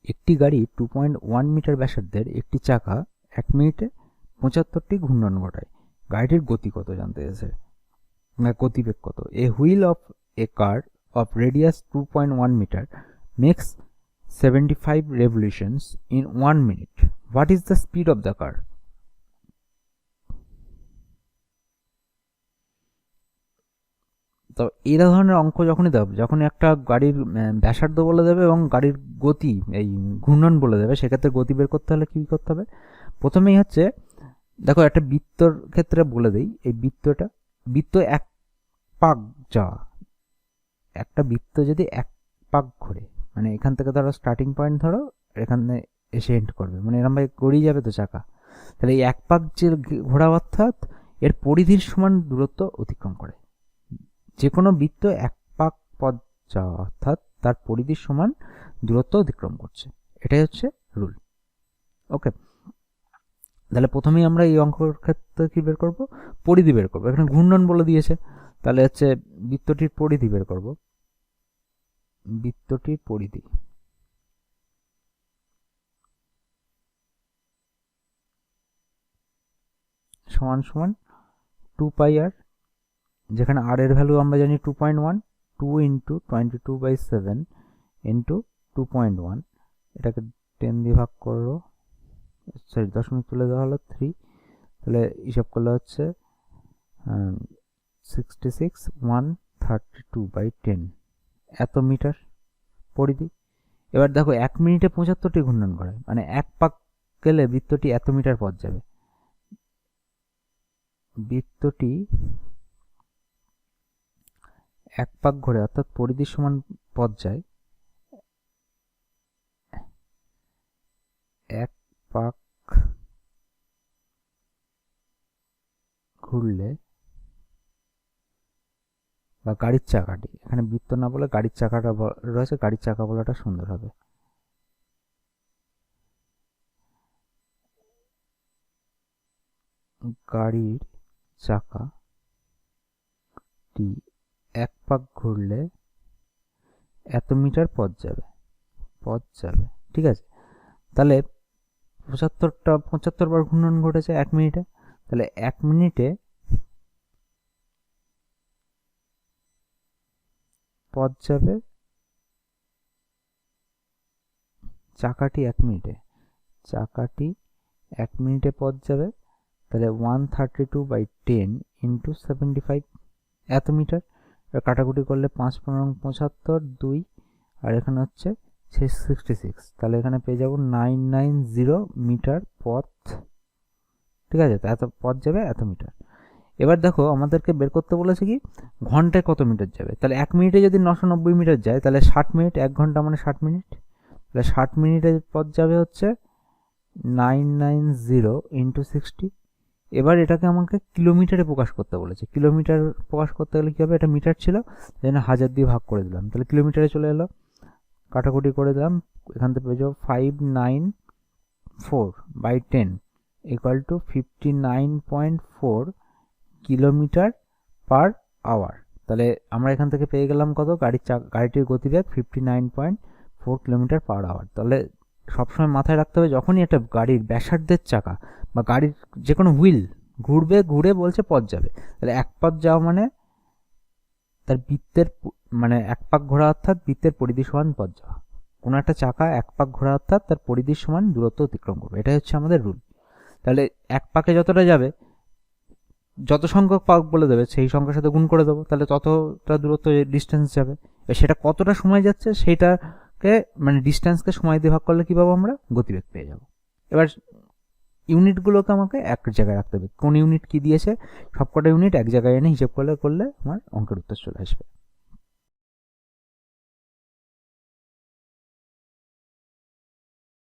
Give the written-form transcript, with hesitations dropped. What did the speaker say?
একটি গাড়ি 2.1 মিটার ব্যাসার্ধের একটি চাকা 1 মিনিটে 75টি ঘূর্ণন ঘটায়। গাড়িটির গতি কত জানতে চেয়েছে, গতিবেগ কত। A wheel of a car of radius 2.1 metre makes 75 revolutions in 1 minute. What is the speed of the car? তো এই ধরনের অঙ্ক যখনই দেবে, যখন একটা গাড়ির ব্যাসার্ধ বলে দেবে এবং গাড়ির গতি এই ঘূর্ণন বলে দেবে, সেক্ষেত্রে গতি বের করতে হলে কী করতে হবে? প্রথমেই হচ্ছে দেখো একটা বৃত্তর ক্ষেত্রে বলে দিই, এই বৃত্ত এক পাক যাওয়া, একটা বৃত্ত যদি এক পাক ঘোরে, মানে এখান থেকে ধরো স্টার্টিং পয়েন্ট ধরো এখানে এসে এন্ড করবে, মানে এরকম ভাবে গড়িয়ে যাবে তো চাকা, তাহলে এই এক পাক যে ঘোরা অর্থাৎ এর পরিধির সমান দূরত্ব অতিক্রম করে। যে কোনো বৃত্ত এক পাক পথ যাওয়া অর্থাৎ তার পরিধির সমান দূরত্ব অতিক্রম করছে, এটাই হচ্ছে রুল। ওকে, তাহলে প্রথমেই আমরা এই অঙ্কের ক্ষেত্রে কি বের করব? পরিধি বের করবো। এখানে ঘূর্ণন বলে দিয়েছে, তাহলে হচ্ছে বৃত্তটির পরিধি বের করব। বৃত্তটির পরিধি সমান সমান 2 পাই আর, যেখানে আর এর ভ্যালু আমরা জানি 2.1, 2 ইন্টু 22/7 ইন্টু 2.1, এটাকে 10 দিয়ে ভাগ করো, সরি দশমিক তুলে দেওয়া হলো 3, তাহলে হিসাব করলে হচ্ছে 66,132/10 এত মিটার পরিধি। এবার দেখো 1 মিনিটে 75টি ঘূর্ণন করে, মানে এক পাক গেলে বৃত্তটি এত মিটার পথ যাবে। বৃত্তটি এক পাক ঘোরে অর্থাৎ পরিধির সমান পথ যায়, এক পাক ঘুরলে, বা গাড়ির চাকাটি, এখানে বৃত্ত না বলে গাড়ির চাকাটা রয়েছে, গাড়ির চাকা বলাটা সুন্দর হবে। গাড়ির চাকাটি এক পাক ঘুরলে এত মিটার পথ যাবে, ঠিক আছে। তাহলে 75 বার ঘূর্ণন ঘটেছে 1 মিনিটে, তাহলে 1 মিনিটে পথ যাবে চাকাটি 1 মিনিটে পথ যাবে, তাহলে 132/10 ইন্টু 75 এত মিটার। কাটাকুটি করলে 5×5=75, 2 আর এখানে হচ্ছে 66, তাহলে এখানে পেয়ে যাব 990 মিটার পথ, ঠিক আছে। তো এত পথ যাবে এত মিটার। এবার দেখো আমাদেরকে বের করতে বলেছে কি ঘন্টায় কত মিটার যাবে, তাহলে 1 মিনিটে যদি 990 মিটার যায়, তাহলে 60 মিনিট, 1 ঘন্টা মানে 60 মিনিট, তাহলে 60 মিনিটের পথ যাবে হচ্ছে 990 ইন্টু 60। এবার এটাকে আমাকে কিলোমিটারে প্রকাশ করতে বলেছে। কিলোমিটার প্রকাশ করতে গেলে কী হবে, এটা মিটার ছিল, সেই জন্য 1000 দিয়ে ভাগ করে দিলাম, তাহলে কিলোমিটারে চলে এলো, কাটাকুটি করে দিলাম, এখান থেকে পেয়ে যাবো 594/10 equal to 59.4 kilometre per hour. তাহলে আমরা এখান থেকে পেয়ে গেলাম কত, গাড়িটির গতিবেগ 59.4 কিলোমিটার পার আওয়ার। তাহলে সবসময় মাথায় রাখতে হবে, যখনই একটা গাড়ির ব্যাসার্ধের চাকা বা গাড়ির যে কোনো হুইল ঘুরে বলছে পথ যাবে, তাহলে এক পথ যাওয়া মানে তার বৃত্তের, মানে এক পাক ঘোরা অর্থাৎ বৃত্তের পরিধি সমান পথ যাওয়া। কোনো একটা চাকা এক পাক ঘোরা অর্থাৎ তার পরিধির সমান দূরত্ব অতিক্রম করবে, এটাই হচ্ছে আমাদের রুল। তাহলে এক পাকে যতটা যাবে, যত সংখ্যক পাক বলে দেবে সেই সংখ্যার সাথে গুণ করে দেবো, তাহলে ততটা দূরত্ব ডিস্টেন্স যাবে। সেটা কতটা সময় যাচ্ছে সেইটাকে, মানে ডিস্টেন্সকে সময় দিয়ে ভাগ করলে কী পাবো আমরা, গতিবেগ পেয়ে যাব। এবার ইউনিটগুলোকে আমাকে এক জায়গায় রাখতে হবে, কোন ইউনিট কি দিয়েছে সবকটা ইউনিট এক জায়গায় এনে হিসেব করলে আমার অঙ্কের উত্তর চলে আসবে।